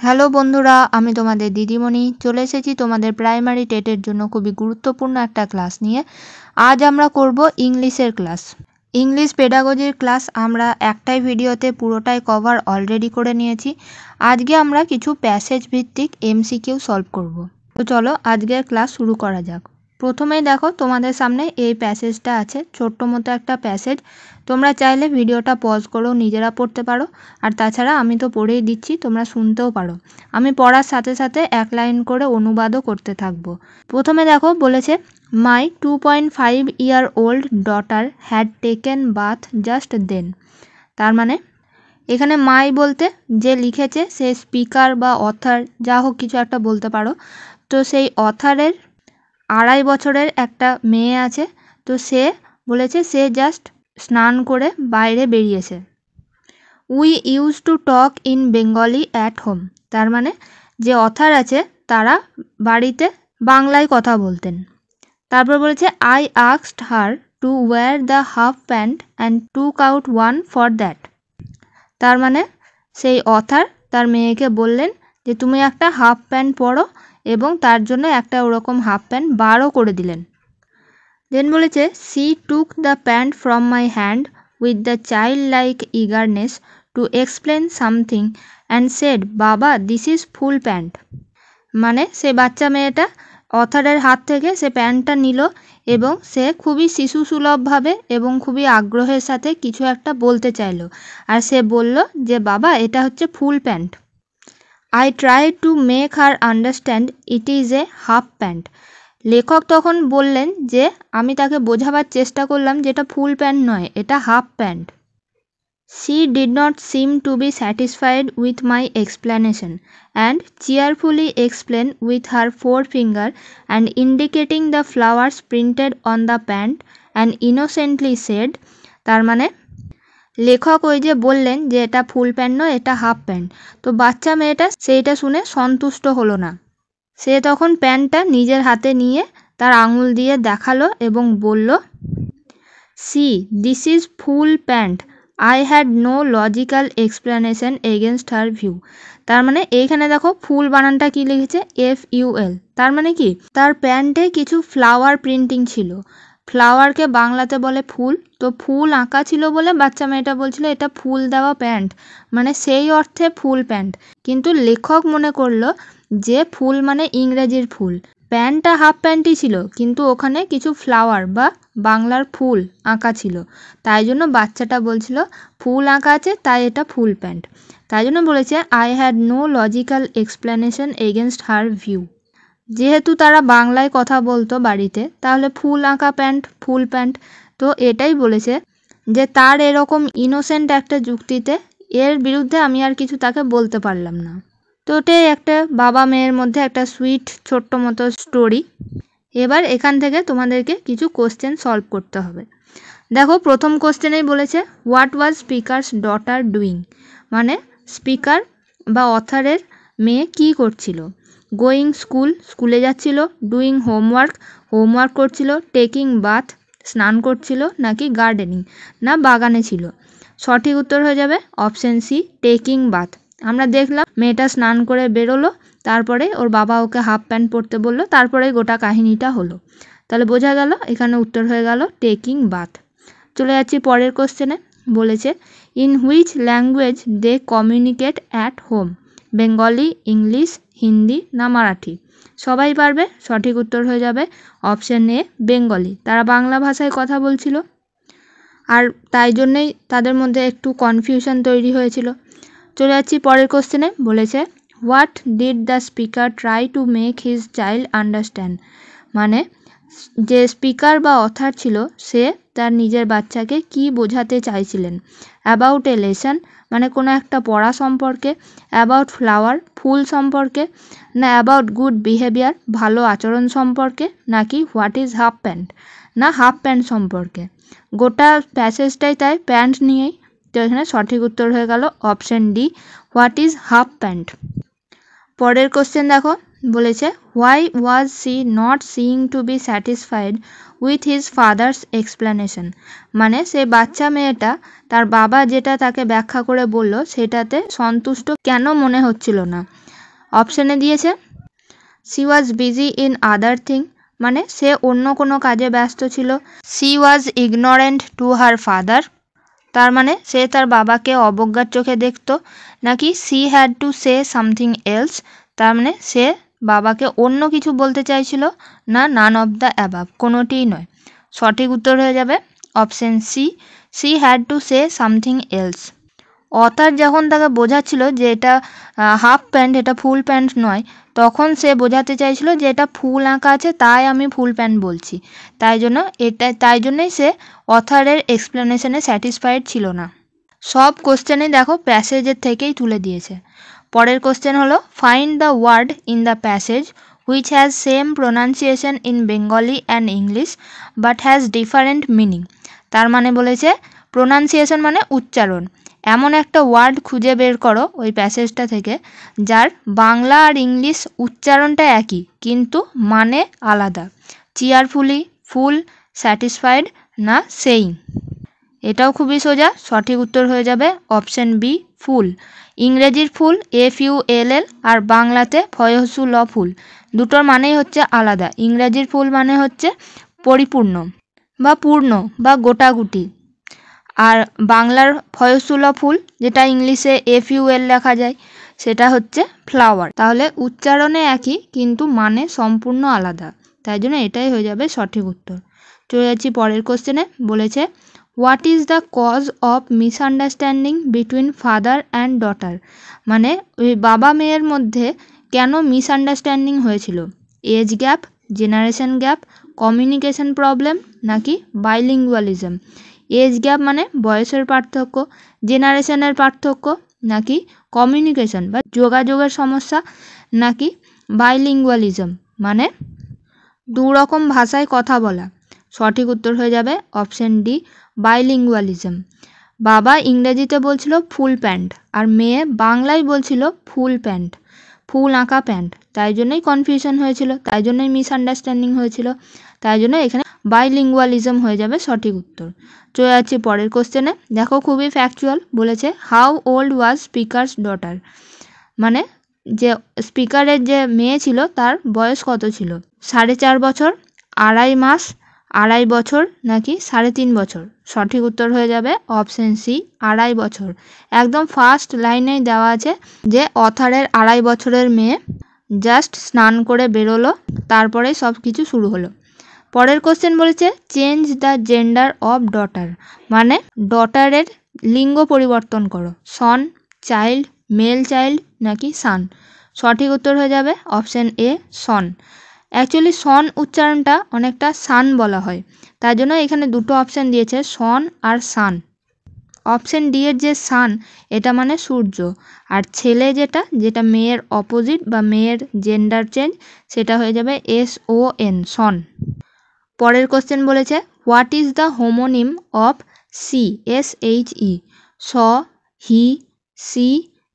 Hello বন্ধুরা, আমি তোমাদের দিদিমণি চলে এসেছি তোমাদের প্রাইমারি টেটের জন্য খুবই গুরুত্বপূর্ণ একটা ক্লাস নিয়ে। আজ আমরা করব ইংলিশের ক্লাস। ইংলিশ পেডাগজির ক্লাস আমরা একটাই ভিডিওতে পুরোটাই কভার অলরেডি করে নিয়েছি। আজকে আমরা কিছু প্যাসেজ ভিত্তিক এমসিকিউ সলভ করব। তো চলো আজকের ক্লাস শুরু করা যাক। প্রথমেই দেখো তোমাদের সামনে এই প্যাসেজটা আছে, ছোট্ট মতো একটা প্যাসেজ। তোমরা চাইলে ভিডিওটা পজ করেও নিজেরা পড়তে পারো, আর তাছাড়া আমি তো পড়েই দিচ্ছি, তোমরা শুনতেও পারো। আমি পড়ার সাথে সাথে এক লাইন করে অনুবাদও করতে থাকবো। প্রথমে দেখো বলেছে, মাই 2.5 year old daughter had taken bath just then। তার মানে এখানে মাই বলতে যে লিখেছে সে স্পিকার বা অথার যা হোক কিছু একটা বলতে পারো। তো সেই অথারের 2.5 বছরের একটা মেয়ে আছে। তো সে বলেছে সে জাস্ট স্নান করে বাইরে বেরিয়েছে। We used to talk in Bengali at home. তার মানে যে অথার আছে তারা বাড়িতে বাংলায় কথা বলতেন। তারপর বলেছে I asked her to wire the half pant and took out one for that. তার মানে সেই অথার তার মেয়েকে বললেন যে তুমি একটা হাফ প্যান্ট পরো, এবং তার জন্য একটা ওরকম হাফ প্যান্ট বারও করে দিলেন। দেন বলেছে she took the pant from my hand with the child like eagerness to explain something and said বাবা দিস ইজ ফুল প্যান্ট। মানে সে বাচ্চা মেয়েটা অথারের হাত থেকে সে প্যান্টটা নিল এবং সে খুবই শিশুসুলভভাবে এবং খুবই আগ্রহের সাথে কিছু একটা বলতে চাইলো, আর সে বলল যে বাবা এটা হচ্ছে ফুল pant. I try to make her understand it is a half pant. লেখক তখন বললেন যে আমি তাকে বোঝাবার চেষ্টা করলাম যে এটা ফুল প্যান্ট নয়, এটা half pant. She did not seem to be satisfied with my explanation and cheerfully explained with her forefinger and indicating the flowers printed on the pant and innocently said। তার মানে লেখক ওই যে বললেন যে এটা ফুল প্যান্ট নয় এটা হাফ প্যান্ট, তো বাচ্চা মেয়েটা সেইটা শুনে সন্তুষ্ট হলো না। সে তখন প্যান্টটা নিজের হাতে নিয়ে তার আঙুল দিয়ে দেখালো এবং বলল see this is full pant. I had no logical explanation against her view. তার মানে এইখানে দেখো ফুল বানানটা কি লিখেছে FUL। তার মানে কি তার প্যান্টে কিছু ফ্লাওয়ার প্রিন্টিং ছিল। ফ্লাওয়ারকে বাংলাতে বলে ফুল, তো ফুল আঁকা ছিল বলে বাচ্চা মেয়েটা বলছিল এটা ফুল দেওয়া প্যান্ট, মানে সেই অর্থে ফুল প্যান্ট। কিন্তু লেখক মনে করলো যে ফুল মানে ইংরেজির ফুল। প্যান্টটা হাফ প্যান্টই ছিল কিন্তু ওখানে কিছু ফ্লাওয়ার বা বাংলার ফুল আঁকা ছিল, তাই জন্য বাচ্চাটা বলছিল ফুল আঁকা আছে তাই এটা ফুল প্যান্ট। তাই জন্য বলেছে I had no logical explanation against her view. যেহেতু তারা বাংলায় কথা বলতো বাড়িতে, তাহলে ফুল আঁকা প্যান্ট ফুল প্যান্ট। তো এটাই বলেছে যে তার এরকম ইনোসেন্ট একটা যুক্তিতে এর বিরুদ্ধে আমি আর কিছু তাকে বলতে পারলাম না। তো এটাই একটা বাবা মেয়ের মধ্যে একটা সুইট ছোট্ট মতো স্টোরি। এবার এখান থেকে তোমাদেরকে কিছু কোশ্চেন সলভ করতে হবে। দেখো প্রথম কোশ্চেনেই বলেছে what was speakers daughter doing. মানে স্পিকার বা অথারের মেয়ে কি করছিল। গোয়িং স্কুল স্কুলে যাচ্ছিল, ডুইং হোমওয়ার্ক করছিল, টেকিং বাথ স্নান করছিল, নাকি গার্ডেনিং না বাগানে ছিল। সঠিক উত্তর হয়ে যাবে অপশন সি টেকিং বাথ। আমরা দেখলাম মেয়েটা স্নান করে বেরোলো, তারপরে ওর বাবা ওকে হাফ প্যান্ট পরতে বললো, তারপরে গোটা কাহিনীটা হলো। তাহলে বোঝা গেল এখানে উত্তর হয়ে গেল টেকিং বাথ। চলে যাচ্ছি পরের কোশ্চেনে। বলেছে in which language they communicate at home. Bengali, English, Hindi না মারাঠি। সবাই পারবে, সঠিক উত্তর হয়ে যাবে অপশন এ বেঙ্গলি। তারা বাংলা ভাষায় কথা বলছিল, আর তাই জন্যেই তাদের মধ্যে একটু কনফিউশন তৈরি হয়েছিল। চলে যাচ্ছি পরের কোশ্চেনে। বলেছে what did the speaker try to make his child understand. মানে যে স্পিকার বা অথার ছিল সে তার নিজের বাচ্চাকে কি বোঝাতে চাইছিলেন। অ্যাবাউট এ লেসন মানে কোনো একটা পড়া সম্পর্কে, অ্যাবাউট ফ্লাওয়ার ফুল সম্পর্কে, না অ্যাবাউট গুড বিহেভিয়ার ভালো আচরণ সম্পর্কে, নাকি হোয়াট ইজ হাফ প্যান্ট না হাফ প্যান্ট সম্পর্কে। গোটা প্যাসেজটাই তাই প্যান্ট নিয়েই। তো এখানে সঠিক উত্তর হয়ে গেল option D what is half pant. পরের কোশ্চেন দেখো। বলেছে why was she not seeing to be satisfied with his father's explanation. মানে সে বাচ্চা মেয়েটা তার বাবা যেটা তাকে ব্যাখ্যা করে বলল সেটাতে সন্তুষ্ট কেন মনে হচ্ছিল না। অপশানে দিয়েছে she was busy in other thing, মানে সে অন্য কোনো কাজে ব্যস্ত ছিল। she was ignorant to her father, তার মানে সে তার বাবাকে অবজ্ঞার চোখে দেখতো। নাকি she had to say something else, তার মানে সে বাবাকে অন্য কিছু বলতে চাইছিল। না none of the above, কোনোটিই নয়। সঠিক উত্তর হয়ে যাবে option C, she had to say something else। Author যখন তাকে বোঝাচ্ছিল যে এটা হাফ প্যান্ট, এটা ফুল প্যান্ট নয়, তখন সে বোঝাতে চাইছিল যে এটা ফুল আঁকা আছে, তাই আমি ফুল প্যান্ট বলছি। তাই জন্যই সে অথারের এক্সপ্লেনেশনে স্যাটিসফাইড ছিল না। সব কোশ্চেনই দেখো প্যাসেজের থেকেই তুলে দিয়েছে। পরের কোশ্চেন হলো find the word in the passage which has same pronunciation in Bengali and English but has different meaning. তার মানে বলেছে প্রোনাউন্সিয়েশন মানে উচ্চারণ, এমন একটা ওয়ার্ড খুঁজে বের করো ওই প্যাসেজটা থেকে যার বাংলা আর ইংলিশ উচ্চারণটা একই কিন্তু মানে আলাদা। চিয়ারফুলি, ফুল, স্যাটিসফাইড না সেইং। এটাও খুবই সোজা, সঠিক উত্তর হয়ে যাবে অপশন বি ফুল। ইংরেজির ফুল FULL আর বাংলাতে ফয়সুল ফুল, দুটোর মানেই হচ্ছে আলাদা। ইংরেজির ফুল মানে হচ্ছে পরিপূর্ণ বা পূর্ণ বা গোটাগুটি, আর বাংলার ফয়সুল ফুল যেটা ইংলিশে FUL লেখা যায় সেটা হচ্ছে ফ্লাওয়ার। তাহলে উচ্চারণে একই কিন্তু মানে সম্পূর্ণ আলাদা, তাই জন্য এটাই হয়ে যাবে সঠিক উত্তর। চলে যাচ্ছি পরের কোশ্চেনে। বলেছে what is the cause of misunderstanding between father and daughter, মানে ওই বাবা মেয়ের মধ্যে কেন মিসআন্ডারস্ট্যান্ডিং হয়েছিল? Age gap, generation gap, communication problem নাকি বাইলিঙ্গুয়ালিজম। এজ গ্যাপ মানে বয়সের পার্থক্য, জেনারেশনের পার্থক্য নাকি কমিউনিকেশন বা যোগাযোগের সমস্যা, নাকি বাইলিঙ্গুয়ালিজম মানে দু রকম ভাষায় কথা বলা। সঠিক উত্তর হয়ে যাবে অপশন ডি বাইলিঙ্গুয়ালিজম। বাবা ইংরেজিতে বলছিল ফুল প্যান্ট আর মেয়ে বাংলায় বলছিল ফুল প্যান্ট, ফুল আঁকা প্যান্ট, তাই জন্যই কনফিউশন হয়েছিল, তাই জন্যই মিসআন্ডারস্ট্যান্ডিং হয়েছিল, তাই জন্য এখানে বাইলিঙ্গুয়ালিজম হয়ে যাবে সঠিক উত্তর। চলে যাচ্ছি পরের কোশ্চেনে। দেখো খুবই ফ্যাকচুয়াল। বলেছে how old was speakers daughter, মানে যে স্পিকারের যে মেয়ে ছিল তার বয়স কত ছিল? 4.5 বছর, 2.5 মাস, 2.5 বছর নাকি 3.5 বছর। সঠিক উত্তর হয়ে যাবে অপশন সি 2.5 বছর। একদম ফার্স্ট লাইনেই দেওয়া আছে যে অথারের 2.5 বছরের মেয়ে জাস্ট স্নান করে বেরোলো, তারপরে সব কিছু শুরু হলো। পরের কোশ্চেন বলেছে change the gender of daughter, মানে ডটারের লিঙ্গ পরিবর্তন করো। সন, চাইল্ড, মেল চাইল্ড নাকি সান। সঠিক উত্তর হয়ে যাবে অপশন এ সন। অ্যাকচুয়ালি সন উচ্চারণটা অনেকটা সান বলা হয়, তার জন্য এখানে দুটো অপশান দিয়েছে সন আর সান। অপশন ডি এর যে সান এটা মানে সূর্য, আর ছেলে যেটা মেয়ের অপোজিট বা মেয়ের জেন্ডার চেঞ্জ সেটা হয়ে যাবে SON সন। পরের কোশ্চেন বলেছে what is the homonym of SHE, saw, he, sea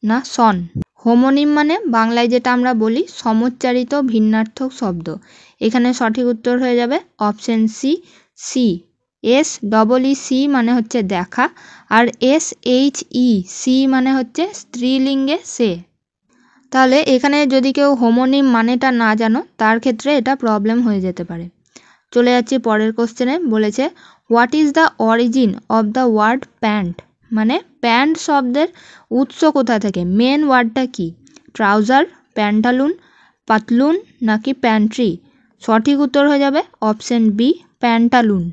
না সন। হোমোনিম মানে বাংলায় যেটা আমরা বলি সমোচ্চারিত ভিন্নার্থক শব্দ। এখানে সঠিক উত্তর হয়ে যাবে অপশন সি SEEC মানে হচ্ছে দেখা, আর SHE মানে হচ্ছে স্ত্রীলিঙ্গে সে। তাহলে এখানে যদি কেউ হোমোনিম মানেটা না জানো তার ক্ষেত্রে এটা প্রবলেম হয়ে যেতে পারে। চলে যাচ্ছি পরের কোশ্চেনে। বলেছে what is the origin of the word pant, মানে প্যান্ট শব্দের উৎস কোথা থেকে, মেন ওয়ার্ডটা কি? ট্রাউজার, প্যান্টালুন, পাতলুন নাকি প্যান্ট্রি। সঠিক উত্তর হয়ে যাবে অপশন বি প্যান্টালুন।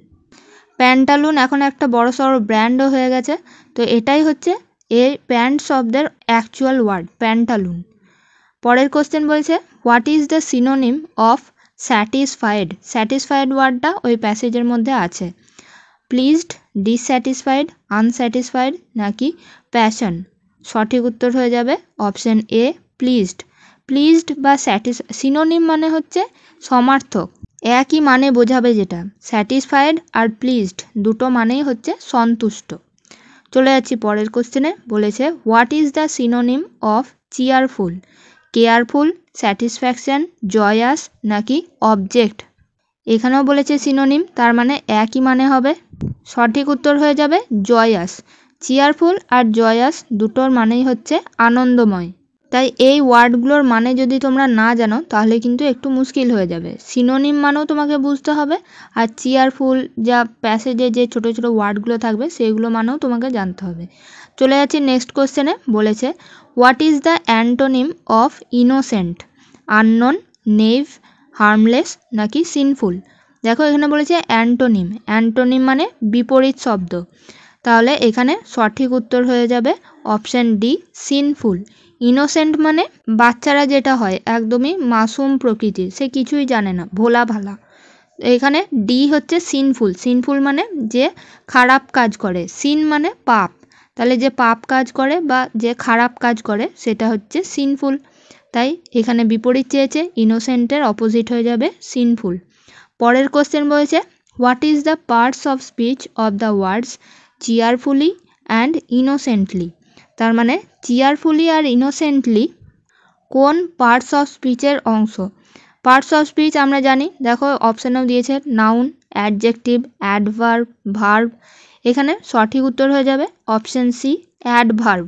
প্যান্টালুন এখন একটা বড়সড় ব্র্যান্ডও হয়ে গেছে, তো এটাই হচ্ছে এই প্যান্ট শব্দের অ্যাকচুয়াল ওয়ার্ড প্যান্টালুন। পরের কোশ্চেন বলছে what is the synonym of satisfied. Satisfied ওয়ার্ডটা ওই প্যাসেজের মধ্যে আছে। প্লিজড, ডিসস্যাটিসফাইড, আনস্যাটিসফাইড নাকি প্যাশন। সঠিক উত্তর হয়ে যাবে অপশন এ প্লিজড। প্লিজড বা সিনোনিম মানে হচ্ছে সমার্থক, একই মানে বোঝাবে যেটা। স্যাটিসফাইড আর প্লিজড দুটো মানেই হচ্ছে সন্তুষ্ট। চলে যাচ্ছি পরের কোশ্চেনে। বলেছে what is the synonym of cheerful. Careful, satisfaction, জয়াস নাকি অবজেক্ট। এখানেও বলেছে সিনোনিম, তার মানে একই মানে হবে। সঠিক উত্তর হয়ে যাবে জয়াস। চিয়ারফুল আর জয়াস দুটোর মানেই হচ্ছে আনন্দময়। তাই এই ওয়ার্ডগুলোর মানে যদি তোমরা না জানো তাহলে কিন্তু একটু মুশকিল হয়ে যাবে। সিনোনিম মানেও তোমাকে বুঝতে হবে, আর চিয়ারফুল যা প্যাসেজে যে ছোট ছোট ওয়ার্ডগুলো থাকবে সেগুলো মানেও তোমাকে জানতে হবে। চলে যাচ্ছি নেক্সট কোশ্চেনে। বলেছে what is the antonym of innocent? Unknown, naive, harmless নাকি সিনফুল? দেখো এখানে বলেছে অ্যান্টোনিম। অ্যান্টোনিম মানে বিপরীত শব্দ। তাহলে এখানে সঠিক উত্তর হয়ে যাবে অপশান ডি, সিনফুল। ইনোসেন্ট মানে বাচ্চারা যেটা হয় একদমই মাসুম প্রকৃতির, সে কিছুই জানে না, ভোলা ভালা। এখানে ডি হচ্ছে সিনফুল। সিনফুল মানে যে খারাপ কাজ করে, সিন মানে পাপ, তাহলে যে পাপ কাজ করে বা যে খারাপ কাজ করে সেটা হচ্ছে সিনফুল। তাই এখানে বিপরীত চেয়েছে, ইনোসেন্টের অপোজিট হয়ে যাবে সিনফুল। পরের কোশ্চেন বলেছে what is the parts of speech of the words cheerfully and innocently? তার মানে চিয়ারফুলি আর ইনোসেন্টলি কোন পার্টস অফ স্পিচের অংশ? পার্টস অফ স্পিচ আমরা জানি, দেখো অপশানেও দিয়েছে নাউন, অ্যাডজেক্টিভ, অ্যাডভার্ব, ভার্ব। এখানে সঠিক উত্তর হয়ে যাবে অপশান সি, অ্যাডভার্ব,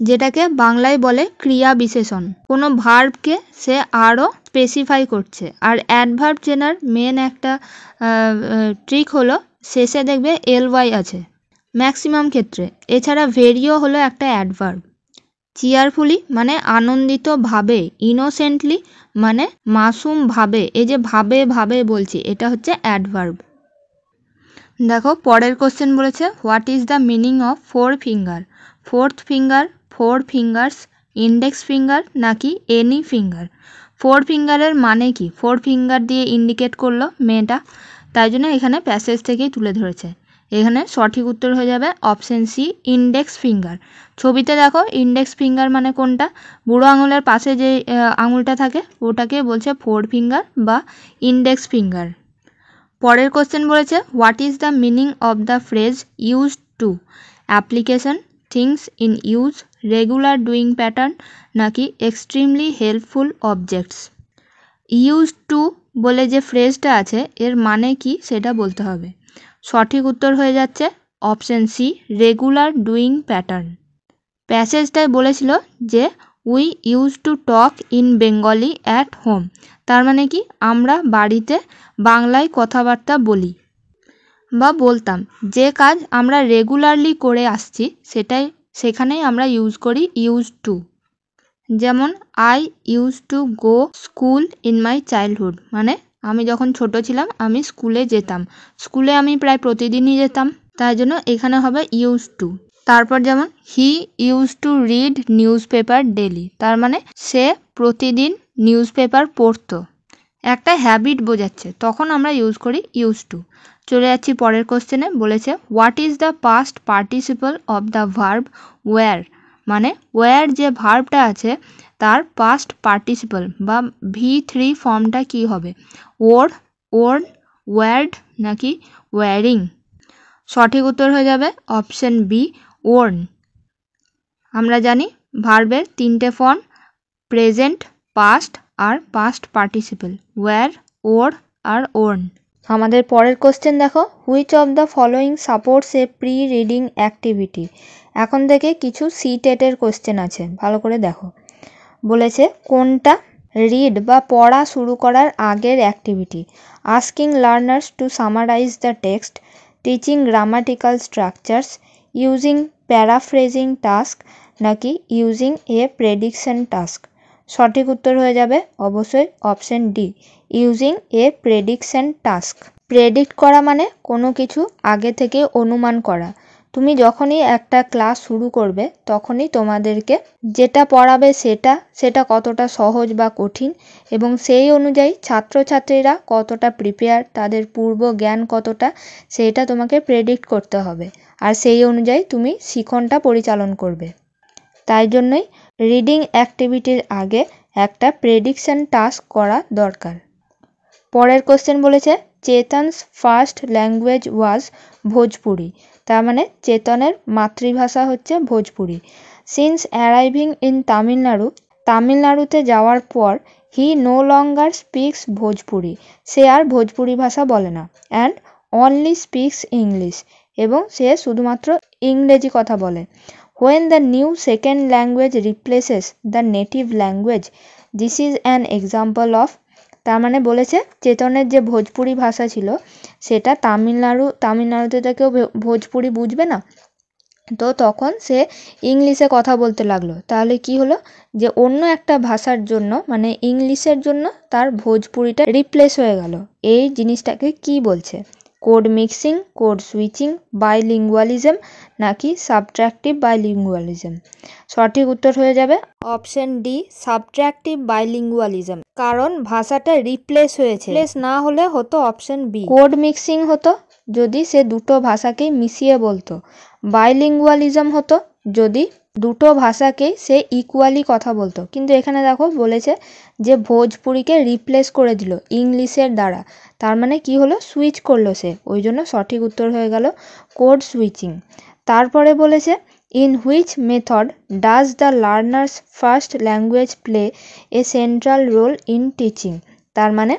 যেটাকে বাংলায় বলে ক্রিয়া বিশেষণ। কোনো ভার্বকে সে আরও স্পেসিফাই করছে। আর অ্যাডভার্ব চেনার মেন একটা ট্রিক হলো শেষে দেখবে এলওয়াই আছে ম্যাক্সিমাম ক্ষেত্রে। এছাড়া ভেরিও হলো একটা অ্যাডভার্ব। চিয়ারফুলি মানে আনন্দিত ভাবে, ইনোসেন্টলি মানে মাসুম ভাবে, এই যে ভাবে ভাবে বলছি এটা হচ্ছে অ্যাডভার্ব। দেখো পরের কোশ্চেন বলেছে what is the meaning of four finger? Fourth finger, four fingers, index finger নাকি এনি ফিঙ্গার? ফোর ফিঙ্গারের মানে কি? ফোর ফিঙ্গার দিয়ে ইন্ডিকেট করলো মেয়েটা, তাই জন্য এখানে প্যাসেজ থেকেই তুলে ধরেছে। এখানে সঠিক উত্তর হয়ে যাবে অপশান সি, ইন্ডেক্স ফিঙ্গার। ছবিতে দেখো ইন্ডেক্স ফিঙ্গার মানে কোনটা? বুড়ো আঙুলের পাশে যে আঙুলটা থাকে ওটাকে বলছে ফোর ফিঙ্গার বা ইন্ডেক্স ফিঙ্গার। পরের কোশ্চেন বলেছে what is the meaning of the phrase used to? Application, things in use, regular doing pattern নাকি extremely helpful objects? Used to বলে যে ফ্রেজটা আছে এর মানে কি সেটা বলতে হবে। সঠিক উত্তর হয়ে যাচ্ছে option C, regular doing pattern. প্যাসেজটায় বলেছিল যে we used to talk in Bengali at home, তার মানে কি আমরা বাড়িতে বাংলায় কথাবার্তা বলি বা বলতাম। যে কাজ আমরা রেগুলারলি করে আসছি সেখানেই আমরা ইউজ করি ইউজ টু। যেমন I use to go school in my childhood, মানে আমি যখন ছোট ছিলাম আমি স্কুলে যেতাম, স্কুলে আমি প্রায় প্রতিদিনই যেতাম, তাই জন্য এখানে হবে ইউজ টু। তারপর যেমন he use to read news paper daily, তার মানে সে প্রতিদিন নিউজ পেপার পড়তো, একটা হ্যাবিট বোঝাচ্ছে, তখন আমরা ইউজ করি ইউজ টু। চলে যাচ্ছি পরের কোশ্চেনে। বলেছে what is the past participle of the verb wear? মানে ওয়্যার যে ভার্বটা আছে তার পাস্ট পার্টিসিপল বা V3 ফর্মটা কি হবে? ওর, ওর্ন, ওয়্যার্ড নাকি ওয়্যারিং? সঠিক উত্তর হয়ে যাবে অপশান বি, ওর্ন। আমরা জানি ভার্বের তিনটে ফর্ম, প্রেজেন্ট, পাস্ট আর পাস্ট পার্টিসিপল, ওয়্যার, ওর আর ওর্ন। আমাদের পরের কোশ্চেন দেখো which of the following supports A pre reading activity? এখন থেকে কিছু সিটেটের কোশ্চেন আছে, ভালো করে দেখো। বলেছে কোনটা রিড বা পড়া শুরু করার আগের activity? Asking learners to summarise the text, teaching grammatical structures, using paraphrasing task নাকি ইউজিং এ প্রেডিকশন টাস্ক? সঠিক উত্তর হয়ে যাবে অবশ্যই option D, using a prediction task. Predict করা মানে কোনো কিছু আগে থেকে অনুমান করা। তুমি যখনই একটা ক্লাস শুরু করবে তখনই তোমাদেরকে যেটা পড়াবে সেটা কতটা সহজ বা কঠিন এবং সেই অনুযায়ী ছাত্রছাত্রীরা কতটা প্রিপেয়ার, তাদের পূর্ব জ্ঞান কতটা, সেইটা তোমাকে প্রেডিক্ট করতে হবে। আর সেই অনুযায়ী তুমি শিখনটা পরিচালন করবে। তাই জন্যই রিডিং অ্যাক্টিভিটির আগে একটা প্রেডিকশন টাস্ক করা দরকার। পরের কোশ্চেন বলেছে চেতনস ফার্স্ট ল্যাঙ্গুয়েজ ওয়াজ ভোজপুরি, তার মানে চেতনের মাতৃভাষা হচ্ছে ভোজপুরি। সিন্স অ্যারাইভিং ইন তামিলনাড়ুতে যাওয়ার পর he no longer speaks Bhojpuri, সে আর ভোজপুরি ভাষা বলে না, অ্যান্ড অনলি স্পিক্স ইংলিশ, এবং সে শুধুমাত্র ইংরেজি কথা বলে। When the new second language replaces the native language, this is an example of, তার মানে বলেছে চেতনের যে ভোজপুরি ভাষা ছিল সেটা তামিলনাড়ুতে তো কেউ ভোজপুরি বুঝবে না, তো তখন সে ইংলিশে কথা বলতে লাগলো। তাহলে কি হলো, যে অন্য একটা ভাষার জন্য মানে ইংলিশের জন্য তার ভোজপুরিটা রিপ্লেস হয়ে গেল। এই জিনিসটাকে কি বলছে? কোড মিক্সিং, কোড সুইচিং, বাইলিঙ্গুয়ালিজম নাকি সাবট্রাকটিভ বাইলিঙ্গুয়ালিজম? সঠিক উত্তর হয়ে যাবে অপশন ডি, সাবট্রাকটিভ বাইলিঙ্গুয়ালিজম। কারণ ভাষাটা রিপ্লেস হয়েছে, রিপ্লেস না হলে হতো অপশন বি, কোড মিক্সিং হতো যদি সে দুটো ভাষাকেই মিশিয়ে বলতো, বাইলিঙ্গুয়ালিজম হতো যদি দুটো ভাষাকেই সে ইকুয়ালি কথা বলতো। কিন্তু এখানে দেখো বলেছে যে ভোজপুরিকে রিপ্লেস করে দিল ইংলিশের দ্বারা, তার মানে কি হলো, সুইচ করলো সে, ওই জন্য সঠিক উত্তর হয়ে গেল কোড সুইচিং। তারপরে বলেছে in which method does the learners first language play a central role in teaching? তার মানে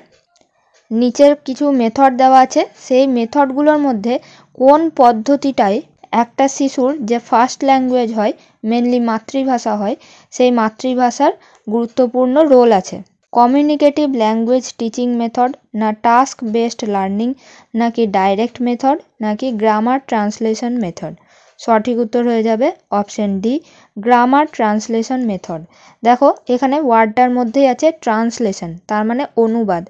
নিচের কিছু মেথড দেওয়া আছে, সেই মেথডগুলোর মধ্যে কোন পদ্ধতিটায় একটা শিশুর যে ফার্স্ট ল্যাঙ্গুয়েজ হয়, মেনলি মাতৃভাষা হয়, সেই মাতৃভাষার গুরুত্বপূর্ণ রোল আছে? কমিউনিকেটিভ ল্যাঙ্গুয়েজ টিচিং মেথড, না টাস্ক বেসড লার্নিং, নাকি ডাইরেক্ট মেথড, নাকি গ্রামার ট্রান্সলেশন মেথড? সঠিক উত্তর হয়ে যাবে option D, grammar translation method. দেখো এখানে ওয়ার্ডটার মধ্যেই আছে ট্রান্সলেশন, তার মানে অনুবাদ।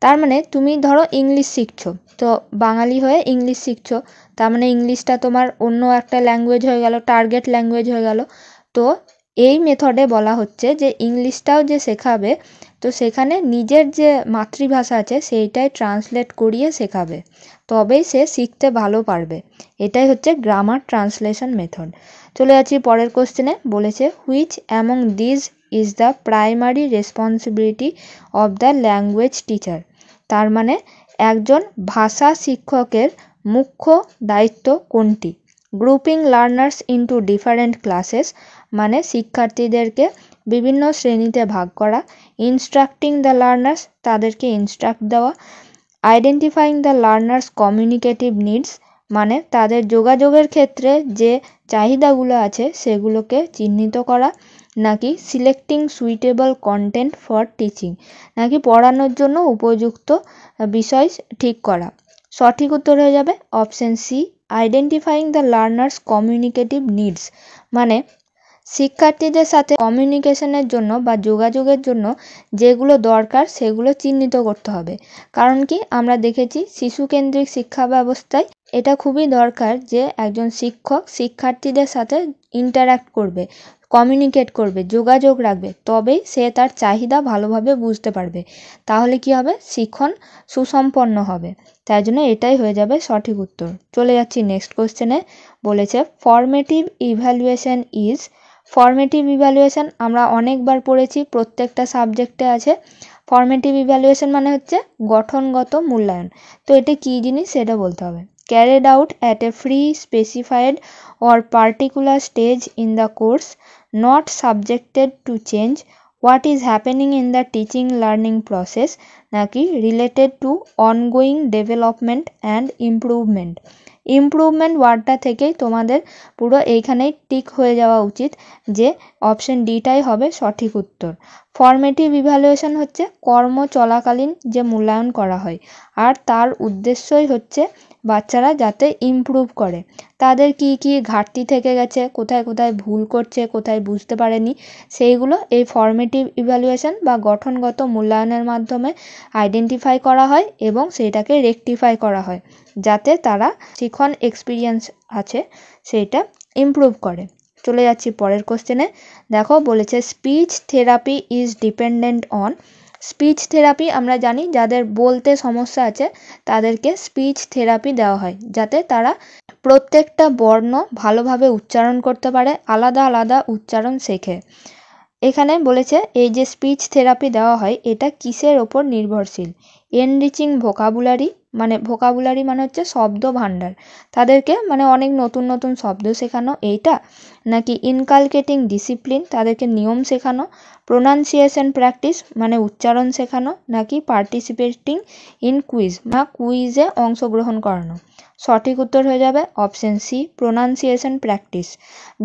তার মানে তুমি ধরো ইংলিশ শিখছো, তো বাঙালি হয়ে ইংলিশ শিখছো, তার মানে ইংলিশটা তোমার অন্য একটা ল্যাঙ্গুয়েজ হয়ে গেল, টার্গেট ল্যাঙ্গুয়েজ হয়ে গেল। তো এই মেথডে বলা হচ্ছে যে ইংলিশটাও যে শেখাবে, তো সেখানে নিজের যে মাতৃভাষা আছে সেইটাই ট্রান্সলেট করিয়ে শেখাবে, তবেই সে শিখতে ভালো পারবে। এটাই হচ্ছে গ্রামার ট্রান্সলেশন মেথড। চলে যাচ্ছি পরের কোশ্চেনে। বলেছে which among these is the primary responsibility of the language teacher? তার মানে একজন ভাষা শিক্ষকের মুখ্য দায়িত্ব কোনটি? Grouping learners into different classes, মানে শিক্ষার্থীদেরকে বিভিন্ন শ্রেণীতে ভাগ করা, ইনস্ট্রাক্টিং দ্য লার্নার্স, তাদেরকে ইনস্ট্রাক্ট দেওয়া, identifying the learners communicative needs, মানে তাদের যোগাযোগের ক্ষেত্রে যে চাহিদাগুলো আছে সেগুলোকে চিহ্নিত করা, নাকি selecting suitable content for teaching, নাকি পড়ানোর জন্য উপযুক্ত বিষয় ঠিক করা? সঠিক উত্তর হয়ে যাবে option C, identifying the learners communicative needs, মানে শিক্ষার্থীদের সাথে কমিউনিকেশনের জন্য বা যোগাযোগের জন্য যেগুলো দরকার সেগুলো চিহ্নিত করতে হবে। কারণ কি, আমরা দেখেছি শিশুকেন্দ্রিক শিক্ষা ব্যবস্থায় এটা খুবই দরকার যে একজন শিক্ষক শিক্ষার্থীদের সাথে ইন্টারাক্ট করবে, কমিউনিকেট করবে, যোগাযোগ রাখবে, তবেই সে তার চাহিদা ভালোভাবে বুঝতে পারবে, তাহলে কি হবে, শিখন সুসম্পন্ন হবে। তাই জন্য এটাই হয়ে যাবে সঠিক উত্তর। চলে যাচ্ছি নেক্সট কোশ্চেনে। বলেছে formative evaluation is, formative evaluation আমরা অনেকবার পড়েছি, প্রত্যেকটা সাবজেক্টে আছে। ফর্মেটিভ ইভ্যালুয়েশন মানে হচ্ছে গঠনগত মূল্যায়ন। তো এটা কী জিনিস সেটা বলতে হবে। Carried out at a free specified or particular stage in the course, not subjected to change, what is happening in the teaching learning process, নাকি related to ongoing development and improvement? Improvement ওয়ার্ডটা থেকেই তোমাদের পুরো এইখানেই tick হয়ে যাওয়া উচিত যে অপশন ডিটাই হবে সঠিক উত্তর। ফর্মেটিভ ইভ্যালুয়েশন হচ্ছে কর্ম চলাকালীন যে মূল্যায়ন করা হয়, আর তার উদ্দেশ্যই হচ্ছে বাচ্চারা যাতে ইমপ্রুভ করে, তাদের কি কি ঘাটতি থেকে গেছে, কোথায় কোথায় ভুল করছে, কোথায় বুঝতে পারেনি, সেইগুলো এই ফর্মেটিভ ইভ্যালুয়েশন বা গঠনগত মূল্যায়নের মাধ্যমে আইডেন্টিফাই করা হয় এবং সেইটাকে রেকটিফাই করা হয়, যাতে তারা শিখন এক্সপিরিয়েন্স আছে সেইটা ইমপ্রুভ করে। চলে যাচ্ছি পরের কোশ্চেনে। দেখো বলেছে speech therapy is dependent on, speech therapy আমরা জানি যাদের বলতে সমস্যা আছে তাদেরকে স্পিচ থেরাপি দেওয়া হয়, যাতে তারা প্রত্যেকটা বর্ণ ভালোভাবে উচ্চারণ করতে পারে, আলাদা আলাদা উচ্চারণ শেখে। এখানে বলেছে এই যে স্পিচ থেরাপি দেওয়া হয় এটা কিসের ওপর নির্ভরশীল? এনরিচিং ভোকাবুলারি, মানে ভোকাবুলারি মানে হচ্ছে শব্দ ভাণ্ডার, তাদেরকে মানে অনেক নতুন নতুন শব্দ শেখানো এইটা, নাকি ইনকালকেটিং ডিসিপ্লিন তাদেরকে নিয়ম শেখানো, প্রোনাউন্সিয়েশন প্র্যাকটিস মানে উচ্চারণ শেখানো, নাকি পার্টিসিপেটিং ইন কুইজ বা কুইজে অংশগ্রহণ করানো। সঠিক উত্তর হয়ে যাবে অপশন সি প্রোনাউন্সিয়েশন প্র্যাকটিস।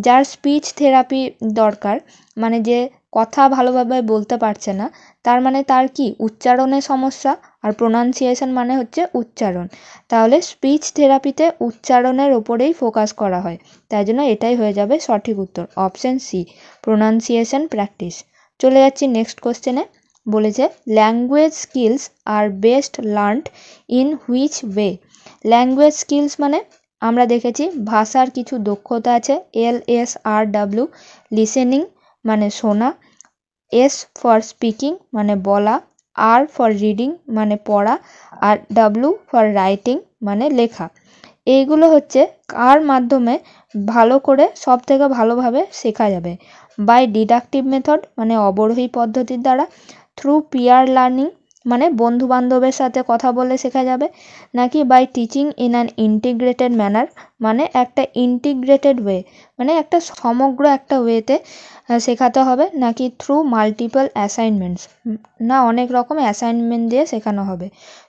যার স্পিচ থেরাপি দরকার, মানে যে কথা ভালোভাবে বলতে পারছে না, তার মানে তার কি উচ্চারণের সমস্যা, আর প্রোনাউন্সিয়েশন মানে হচ্ছে উচ্চারণ, তাহলে স্পিচ থেরাপিতে উচ্চারণের ওপরেই ফোকাস করা হয়, তাই জন্য এটাই হয়ে যাবে সঠিক উত্তর অপশন সি প্রোনাউন্সিয়েশন প্র্যাকটিস। চলে যাচ্ছি নেক্সট কোশ্চেনে। বলেছে language skills are best learned in which way. Language skills মানে আমরা দেখেছি ভাষার কিছু দক্ষতা আছে, LSRW লিসেনিং মানে শোনা, S ফর স্পিকিং মানে বলা, R ফর রিডিং মানে পড়া, আর W ফর রাইটিং মানে লেখা। এইগুলো হচ্ছে কার মাধ্যমে ভালো করে সব থেকে ভালোভাবে শেখা যাবে? বাই ডিডাকটিভ মেথড মানে অবরোহী পদ্ধতির দ্বারা, থ্রু পিয়ার লার্নিং মানে বন্ধু বান্ধবের সাথে কথা বলে শেখা যাবে, নাকি by teaching in an integrated manner মানে একটা ইন্টিগ্রেটেড ওয়ে মানে একটা সমগ্র একটা ওয়েতে শেখাতে হবে, নাকি থ্রু মাল্টিপল অ্যাসাইনমেন্টস না অনেক রকম অ্যাসাইনমেন্ট দিয়ে শেখানো হবে।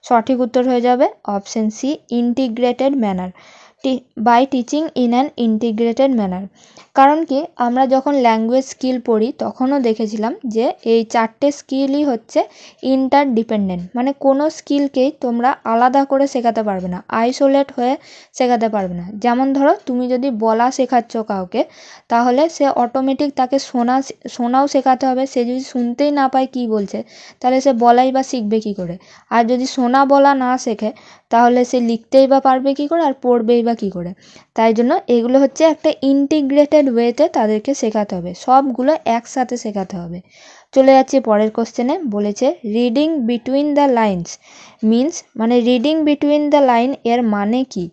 সঠিক উত্তর হয়ে যাবে option C integrated manner, by teaching in an integrated manner. কারণ কি আমরা যখন ল্যাঙ্গুয়েজ স্কিল পড়ি তখনও দেখেছিলাম যে এই চারটে স্কিলই হচ্ছে ইন্টারডিপেন্ডেন্ট, মানে কোনো স্কিলকেই তোমরা আলাদা করে শেখাতে পারবে না, আইসোলেট হয়ে শেখাতে পারবে না। যেমন ধরো তুমি যদি বলা শেখাচ্ছ কাউকে, তাহলে সে অটোমেটিক তাকে শোনাও শেখাতে হবে, সে যদি শুনতেই না পায় কী বলছে তাহলে সে বলাই বা শিখবে কী করে, আর যদি শোনা বলা না শেখে তাহলে সে লিখতেই বা পারবে কী করে আর পড়বেই বা কী করে। তাই জন্য এগুলো হচ্ছে একটা ইন্টিগ্রেটেড ওয়েতে তাদেরকে শেখাতে হবে, সবগুলো একসাথে শেখাতে হবে। চলে যাচ্ছি পরের কোশ্চেনে। বলেছে reading between the lines means মানে রিডিং বিটুইন দ্য লাইন এর মানে কি?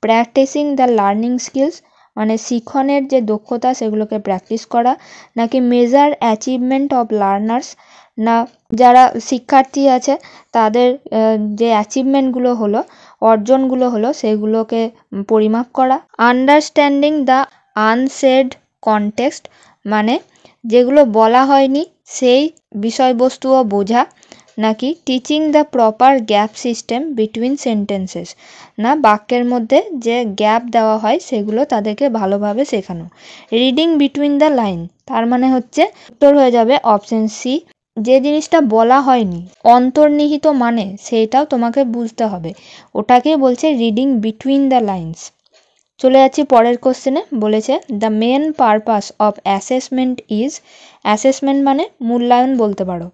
প্র্যাকটিসিং দ্য লার্নিং স্কিলস মানে শিখনের যে দক্ষতা সেগুলোকে প্র্যাকটিস করা, নাকি মেজার অ্যাচিভমেন্ট অফ লার্নার্স না যারা শিক্ষার্থী আছে তাদের যে অ্যাচিভমেন্টগুলো হলো অর্জনগুলো হলো সেগুলোকে পরিমাপ করা, আন্ডারস্ট্যান্ডিং দ্য আনসেড কনটেক্সট মানে যেগুলো বলা হয়নি সেই বিষয়বস্তুও বোঝা, নাকি teaching the proper gap system between sentences না বাক্যের মধ্যে যে গ্যাপ দেওয়া হয় সেগুলো তাদেরকে ভালোভাবে শেখানো। রিডিং বিটুইন দ্য লাইন তার মানে হচ্ছে উত্তর হয়ে যাবে অপশন সি যে জিনিসটা বলা হয়নি অন্তর্নিহিত মানে সেইটাও তোমাকে বুঝতে হবে, ওটাকেই বলছে রিডিং বিটুইন দ্য লাইনস। চলে যাচ্ছি পরের কোশ্চেনে। বলেছে the main purpose of assessment is, assessment মানে মূল্যায়ন বলতে পারো,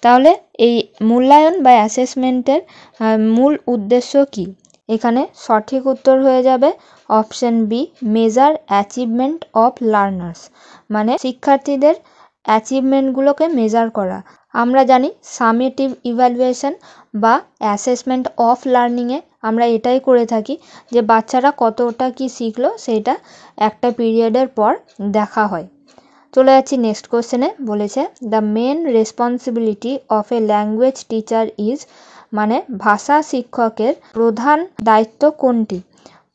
তাহলে এই মূল্যায়ন বা অ্যাসেসমেন্টের মূল উদ্দেশ্য কি? এখানে সঠিক উত্তর হয়ে যাবে option B measure achievement of learners মানে শিক্ষার্থীদের অ্যাচিভমেন্টগুলোকে মেজার করা। আমরা জানি সামেটিভ ইভ্যালুয়েশন বা অ্যাসেসমেন্ট অফ লার্নিংয়ে আমরা এটাই করে থাকি যে বাচ্চারা কতটা কি শিখলো সেটা একটা পিরিয়ডের পর দেখা হয়। চলে যাচ্ছি নেক্সট কোশ্চেনে। বলেছে the main responsibility of a language teacher is মানে ভাষা শিক্ষকের প্রধান দায়িত্ব কোনটি?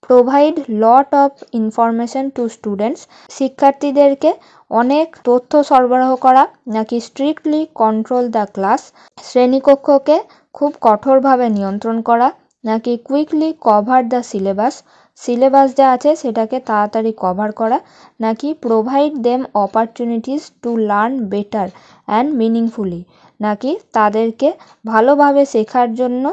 Provide lot of information to students শিক্ষার্থীদেরকে অনেক তথ্য সরবরাহ করা, নাকি স্ট্রিক্টলি কন্ট্রোল দ্য ক্লাস শ্রেণীকক্ষকে খুব কঠোরভাবে নিয়ন্ত্রণ করা, নাকি কুইকলি কভার দ্য সিলেবাস যা আছে সেটাকে তাড়াতাড়ি কভার করা, নাকি provide them opportunities to learn better and meaningfully নাকি তাদেরকে ভালোভাবে শেখার জন্য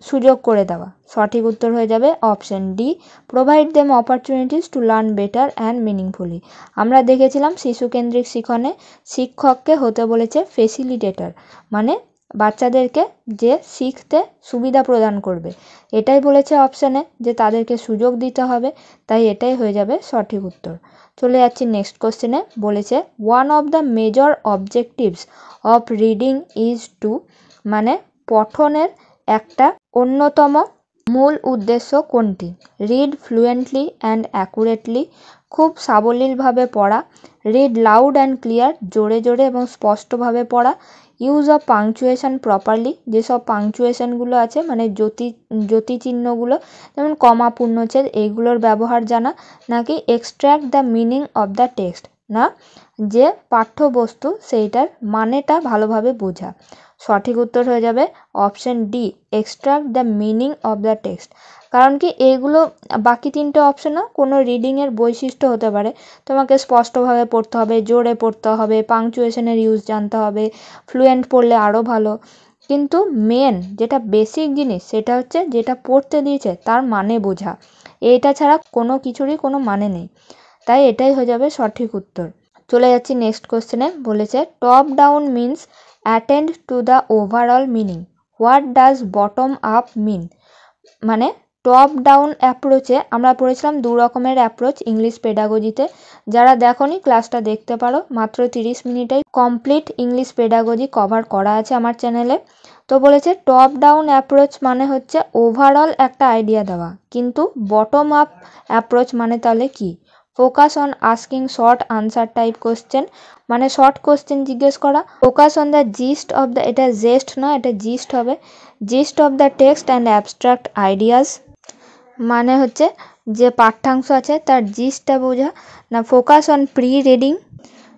সুযোগ করে দেওয়া। সঠিক উত্তর হয়ে যাবে option D provide them opportunities to learn better and meaningfully. আমরা দেখেছিলাম শিশুকেন্দ্রিক শিক্ষণে শিক্ষককে হতে বলেছে ফেসিলিটেটর মানে বাচ্চাদেরকে যে শিখতে সুবিধা প্রদান করবে, এটাই বলেছে অপশানে যে তাদেরকে সুযোগ দিতে হবে, তাই এটাই হয়ে যাবে সঠিক উত্তর। চলে যাচ্ছি নেক্সট কোশ্চেনে। বলেছে one of the major objectives of reading is to মানে পঠনের একটা অন্যতম মূল উদ্দেশ্য কোনটি? রিড ফ্লুয়েন্টলি অ্যান্ড অ্যাকুরেটলি, খুব সাবলীলভাবে পড়া, রিড লাউড অ্যান্ড ক্লিয়ার, জোরে জোরে এবং স্পষ্টভাবে পড়া, ইউজ অফ পাংচুয়েশন প্রপারলি, যেসব পাংচুয়েশনগুলো আছে মানে জ্যোতিচিহ্নগুলো যেমন কমা, পূর্ণচ্ছেদ এইগুলোর ব্যবহার জানা, নাকি extract the meaning of the text, না যে পাঠ্যবস্তু সেইটার মানেটা ভালোভাবে বোঝা। সঠিক উত্তর হয়ে যাবে option D, extract the meaning of the text. কারণ কি এইগুলো বাকি তিনটে অপশনও কোনো রিডিংয়ের বৈশিষ্ট্য হতে পারে। তোমাকে স্পষ্টভাবে পড়তে হবে, জোরে পড়তে হবে, পাংচুয়েশনের ইউজ জানতে হবে, ফ্লুয়েন্ট পড়লে আরও ভালো। কিন্তু মেন যেটা বেসিক জিনিস সেটা হচ্ছে যেটা পড়তে দিয়েছে তার মানে বোঝা। এইটা ছাড়া কোনো কিছুরই কোনো মানে নেই। তাই এটাই হয়ে যাবে সঠিক উত্তর। চলে যাচ্ছি নেক্সট কোশ্চেনে। বলেছে top down means attend to the overall meaning, what does bottom up mean. মানে টপ ডাউন অ্যাপ্রোচে আমরা পড়েছিলাম দু রকমের অ্যাপ্রোচ ইংলিশ পেডাগজিতে। যারা দেখোনি ক্লাসটা দেখতে পারো, মাত্র 30 মিনিটেই কমপ্লিট ইংলিশ পেডাগজি কভার করা আছে আমার চ্যানেলে। তো বলেছে টপ ডাউন অ্যাপ্রোচ মানে হচ্ছে ওভারঅল একটা আইডিয়া দেওয়া, কিন্তু বটম আপ অ্যাপ্রোচ মানে তাহলে কি? Focus on asking short answer type question, মানে শর্ট কোশ্চেন জিজ্ঞেস করা। Focus on the gist of the, এটা জেস্ট না, এটা জিস্ট হবে, gist of the text and abstract ideas, মানে হচ্ছে যে পাঠ্যাংশ আছে তার জিস্টটা বোঝা। না ফোকাস অন প্রি রিডিং,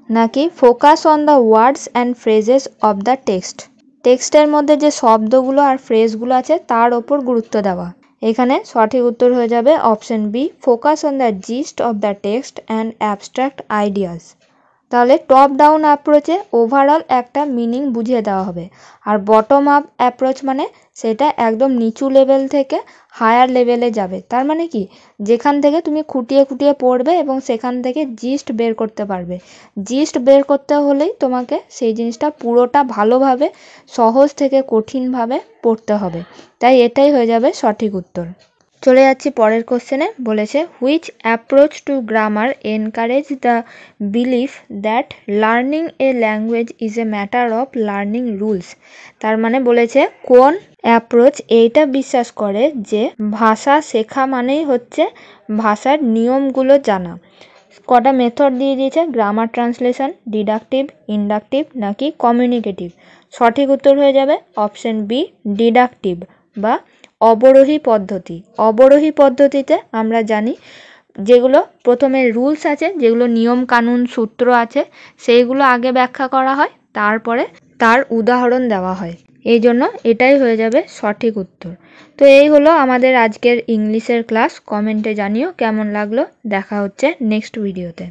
নাকি focus on the words and phrases of the text, টেক্সটের মধ্যে যে শব্দগুলো আর ফ্রেজগুলো আছে তার ওপর গুরুত্ব দেওয়া। এখানে সঠিক উত্তর হয়ে যাবে option B, focus on the gist of the text and abstract ideas. তাহলে টপ ডাউন অ্যাপ্রোচে ওভারঅল একটা মিনিং বুঝিয়ে দেওয়া হবে, আর বটম আপ অ্যাপ্রোচ মানে সেটা একদম নিচু লেভেল থেকে হায়ার লেভেলে যাবে। তার মানে কি, যেখান থেকে তুমি খুঁটিয়ে খুঁটিয়ে পড়বে এবং সেখান থেকে জিস্ট বের করতে পারবে। জিস্ট বের করতে হলেই তোমাকে সেই জিনিসটা পুরোটা ভালোভাবে সহজ থেকে কঠিনভাবে পড়তে হবে। তাই এটাই হয়ে যাবে সঠিক উত্তর। চলে যাচ্ছি পরের কোশ্চেনে। বলেছে which approach to grammar encourage the belief that learning A language is a matter of learning rules. তার মানে বলেছে কোন অ্যাপ্রোচ এইটা বিশ্বাস করে যে ভাষা শেখা মানেই হচ্ছে ভাষার নিয়মগুলো জানা। কটা মেথড দিয়ে দিয়েছে, গ্রামার ট্রান্সলেশন, ডিডাকটিভ, ইন্ডাকটিভ, নাকি কমিউনিকেটিভ। সঠিক উত্তর হয়ে যাবে অপশন বি, ডিডাকটিভ বা অবরোহী পদ্ধতি। অবরোহী পদ্ধতিতে আমরা জানি যেগুলো প্রথমে রুলস আছে, যেগুলো নিয়ম কানুন সূত্র আছে সেইগুলো আগে ব্যাখ্যা করা হয়, তারপরে তার উদাহরণ দেওয়া হয়। এই জন্য এটাই হয়ে যাবে সঠিক উত্তর। তো এই হলো আমাদের আজকের ইংলিশের ক্লাস। কমেন্টে জানিও কেমন লাগলো। দেখা হচ্ছে নেক্সট ভিডিওতে।